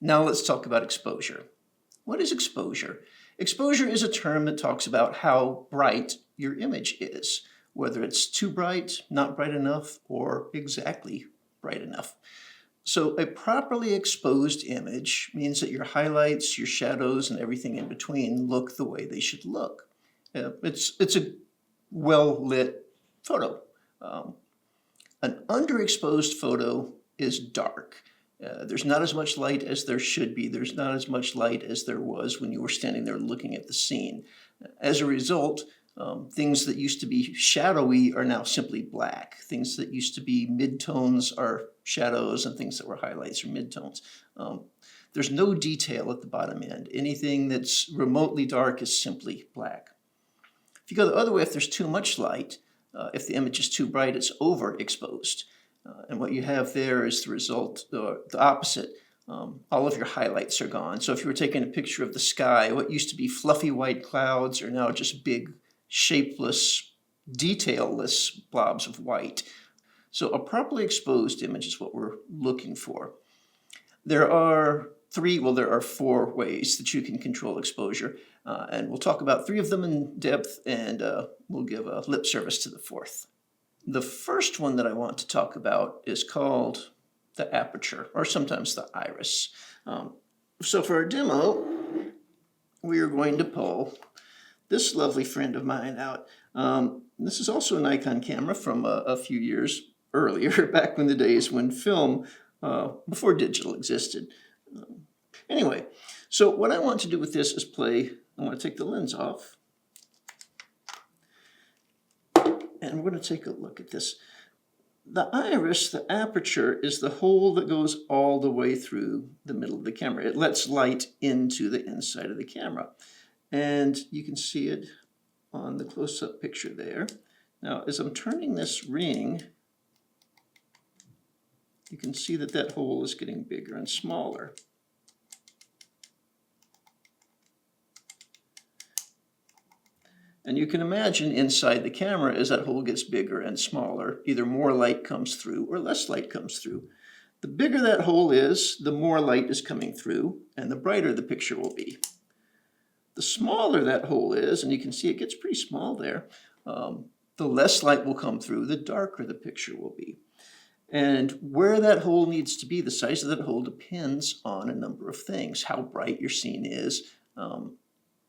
Now let's talk about exposure. What is exposure? Exposure is a term that talks about how bright your image is, whether it's too bright, not bright enough, or exactly bright enough. So a properly exposed image means that your highlights, your shadows, and everything in between look the way they should look. It's a well-lit photo. An underexposed photo is dark. There's not as much light as there should be. There's not as much light as there was when you were standing there looking at the scene. As a result, things that used to be shadowy are now simply black. Things that used to be midtones are shadows, and things that were highlights are midtones. There's no detail at the bottom end. Anything that's remotely dark is simply black. If you go the other way, if there's too much light, if the image is too bright, it's overexposed. And what you have there is the result, the opposite. All of your highlights are gone. So if you were taking a picture of the sky, what used to be fluffy white clouds are now just big, shapeless, detailless blobs of white. So a properly exposed image is what we're looking for. There are four ways that you can control exposure. And we'll talk about three of them in depth, and we'll give a lip service to the fourth. The first one that I want to talk about is called the aperture, or sometimes the iris. So for our demo, we are going to pull this lovely friend of mine out. This is also a Nikon camera from a few years earlier, back in the days when film, before digital existed. Anyway, so what I want to do with this is I want to take the lens off. And we're going to take a look at this. The iris, the aperture, is the hole that goes all the way through the middle of the camera. It lets light into the inside of the camera. And you can see it on the close-up picture there. Now, as I'm turning this ring, you can see that that hole is getting bigger and smaller. And you can imagine inside the camera, as that hole gets bigger and smaller, either more light comes through or less light comes through. The bigger that hole is, the more light is coming through, and the brighter the picture will be. The smaller that hole is, and you can see it gets pretty small there, the less light will come through, the darker the picture will be. And where that hole needs to be, the size of that hole depends on a number of things. How bright your scene is,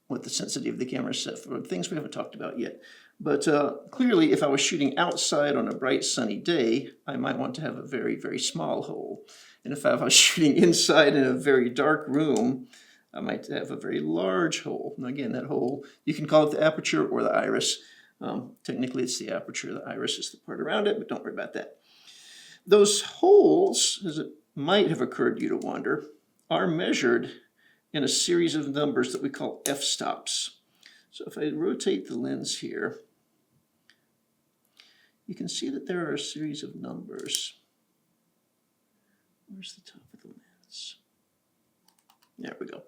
what the sensitivity of the camera is set for, things we haven't talked about yet. But clearly, if I was shooting outside on a bright sunny day, I might want to have a very, very small hole. And if I was shooting inside in a very dark room, I might have a very large hole. And again, that hole, you can call it the aperture or the iris. Technically, it's the aperture. The iris is the part around it, but don't worry about that. Those holes, as it might have occurred to you to wonder, are measured in a series of numbers that we call f-stops. So if I rotate the lens here, you can see that there are a series of numbers. Where's the top of the lens? There we go.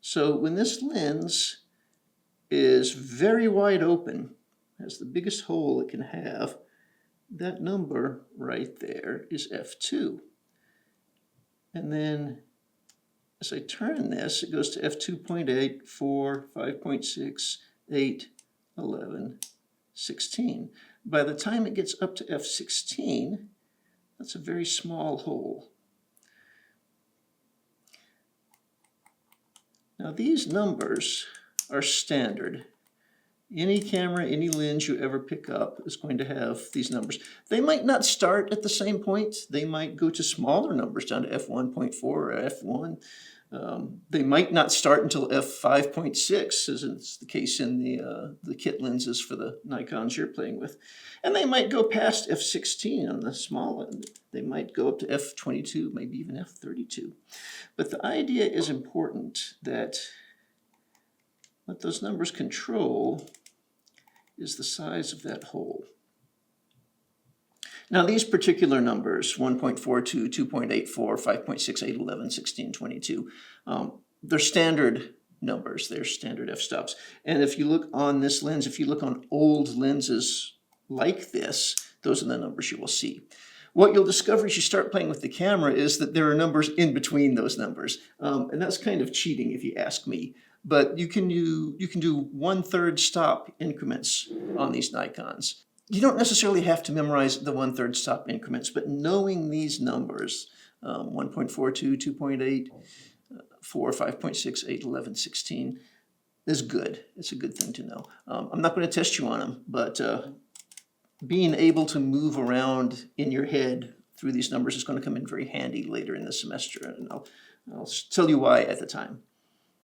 So when this lens is very wide open, has the biggest hole it can have, that number right there is f2. And then as I turn this, it goes to f2.8, 4, 5.6, 8, 11, 16. By the time it gets up to f16, that's a very small hole. Now these numbers are standard. Any camera, any lens you ever pick up is going to have these numbers. They might not start at the same point. They might go to smaller numbers down to f1.4 or f1. They might not start until f5.6, as is the case in the kit lenses for the Nikons you're playing with. And they might go past f16 on the small end. They might go up to f22, maybe even f32. But the idea is important that what those numbers control is the size of that hole. Now these particular numbers, 1.42, 2.84, 5.6, 8, 11, 16, 22, they're standard numbers. They're standard f-stops. And if you look on this lens, if you look on old lenses like this, those are the numbers you will see. What you'll discover as you start playing with the camera is that there are numbers in between those numbers. And that's kind of cheating if you ask me. But you can do 1/3 stop increments on these Nikons. You don't necessarily have to memorize the 1/3 stop increments, but knowing these numbers, 1.42, 2.8, 4, 5.6, 8, 11, 16, is good. It's a good thing to know. I'm not going to test you on them, but being able to move around in your head through these numbers is going to come in very handy later in the semester, and I'll tell you why at the time.